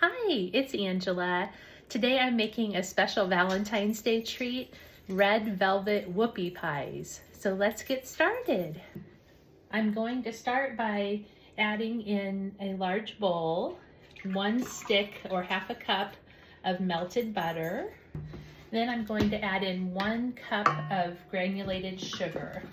Hi, it's Angela. Today I'm making a special Valentine's Day treat, red velvet whoopie pies. So let's get started. I'm going to start by adding in a large bowl, 1 stick or half a cup of melted butter. Then I'm going to add in 1 cup of granulated sugar.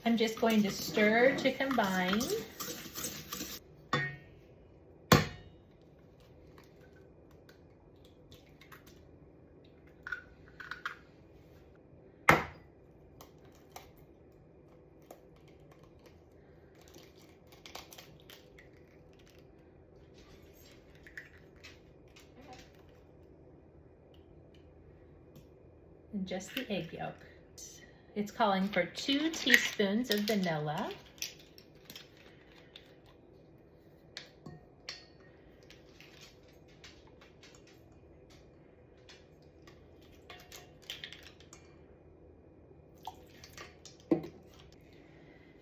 I'm just going to stir to combine. And just the egg yolk. It's calling for 2 teaspoons of vanilla.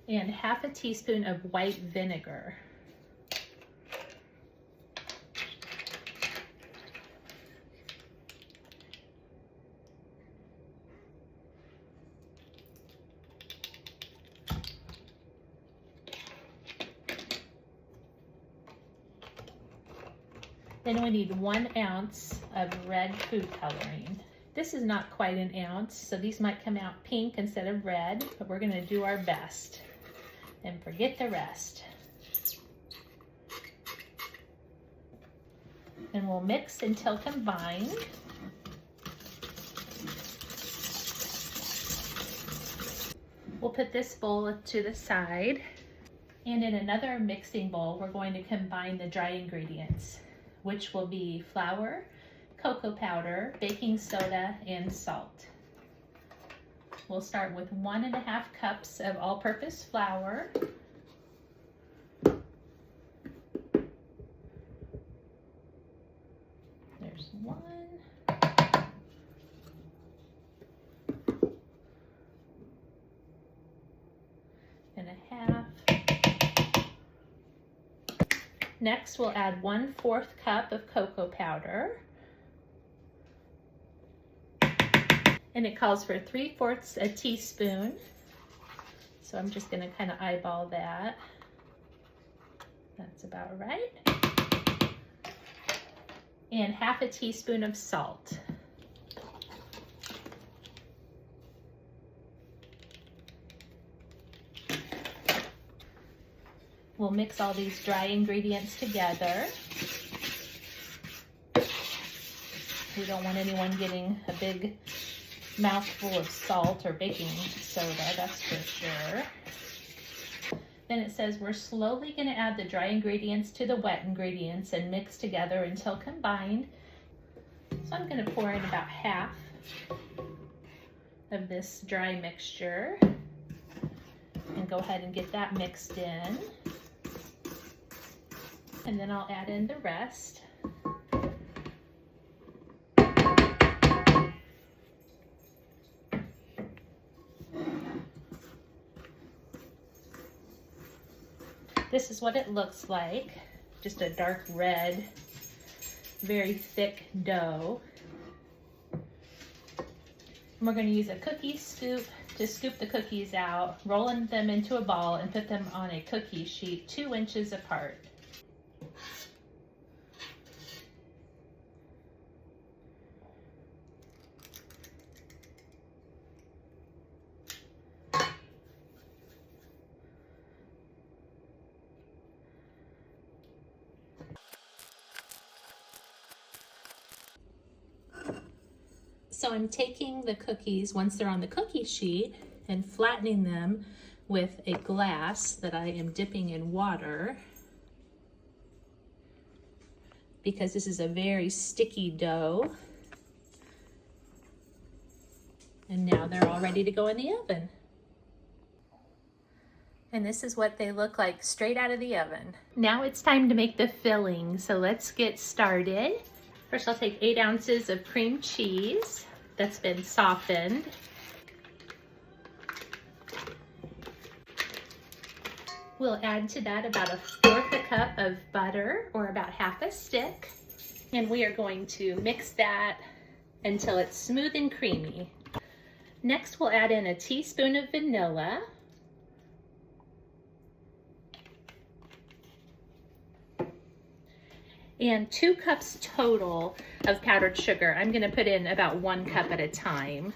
And half a teaspoon of white vinegar. Then we need 1 ounce of red food coloring. This is not quite an ounce, so these might come out pink instead of red, but we're gonna do our best. And forget the rest. And we'll mix until combined. We'll put this bowl to the side. And in another mixing bowl, we're going to combine the dry ingredients, which will be flour, cocoa powder, baking soda, and salt. We'll start with 1½ cups of all-purpose flour. There's 1. And a half. Next, we'll add 1/4 cup of cocoa powder. And it calls for 3/4 a teaspoon. So I'm just gonna kind of eyeball that. That's about right. And half a teaspoon of salt. We'll mix all these dry ingredients together. We don't want anyone getting a big mouthful of salt or baking soda, that's for sure. Then it says we're slowly going to add the dry ingredients to the wet ingredients and mix together until combined. So I'm going to pour in about half of this dry mixture and go ahead and get that mixed in. And then I'll add in the rest. This is what it looks like, just a dark red, very thick dough. And we're going to use a cookie scoop to scoop the cookies out, rolling them into a ball and put them on a cookie sheet 2 inches apart. So I'm taking the cookies, once they're on the cookie sheet, and flattening them with a glass that I am dipping in water, because this is a very sticky dough. And now they're all ready to go in the oven. And this is what they look like straight out of the oven. Now it's time to make the filling, so let's get started. First I'll take 8 ounces of cream cheese that's been softened. We'll add to that about 1/4 cup of butter, or about half a stick. And we are going to mix that until it's smooth and creamy. Next, we'll add in a teaspoon of vanilla. And 2 cups total of powdered sugar. I'm gonna put in about 1 cup at a time.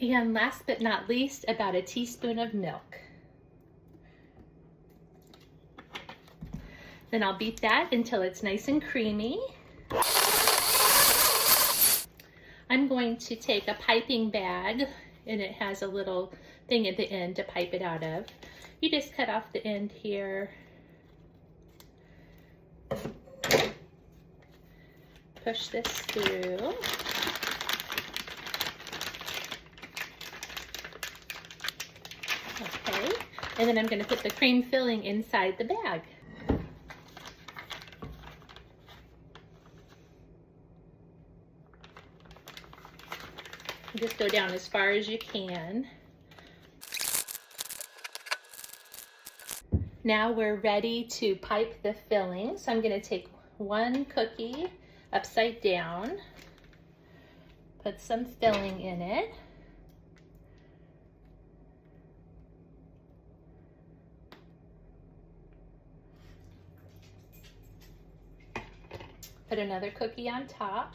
And last but not least, about a teaspoon of milk. Then I'll beat that until it's nice and creamy. I'm going to take a piping bag, and it has a little thing at the end to pipe it out of. You just cut off the end here. Push this through. Okay, and then I'm going to put the cream filling inside the bag. Just go down as far as you can. Now we're ready to pipe the filling. So I'm going to take 1 cookie upside down, put some filling in it. Put another cookie on top.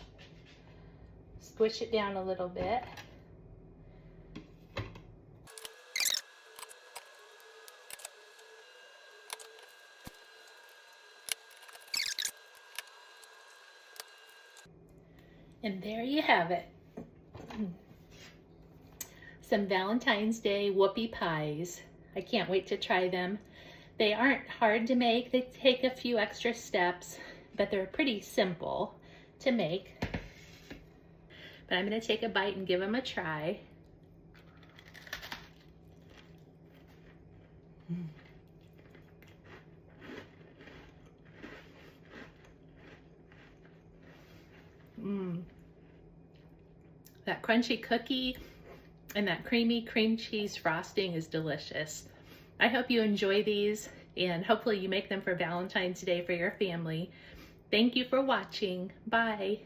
Squish it down a little bit. And there you have it. Some Valentine's Day whoopie pies. I can't wait to try them. They aren't hard to make. They take a few extra steps, but they're pretty simple to make. But I'm going to take a bite and give them a try. That crunchy cookie and that creamy cream cheese frosting is delicious. I hope you enjoy these, and hopefully you make them for Valentine's Day for your family. Thank you for watching. Bye.